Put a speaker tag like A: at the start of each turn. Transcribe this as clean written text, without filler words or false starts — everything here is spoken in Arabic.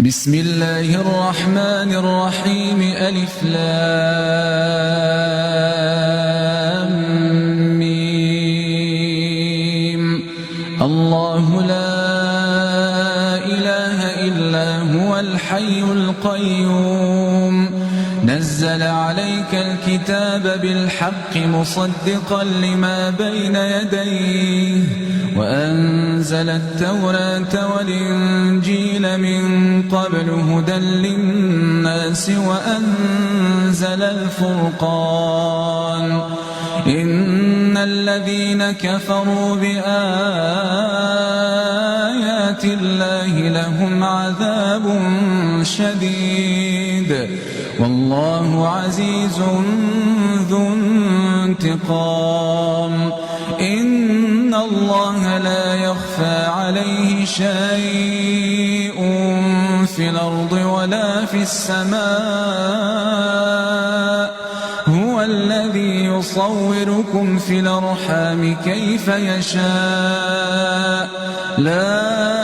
A: بسم الله الرحمن الرحيم ألف لام ميم. الله لا إله إلا هو الحي القيوم نزل عليك الكتاب بالحق مصدقا لما بين يديه وأنزل التوراة والإنجيل من قبل هدى للناس وأنزل الفرقان إن الذين كفروا بآيات الله لهم عذاب شديد والله عزيز ذو انتقام إن الله لا يخفى عليه شيء في الأرض ولا في السماء هو الذي يصوركم في الأرحام كيف يشاء لا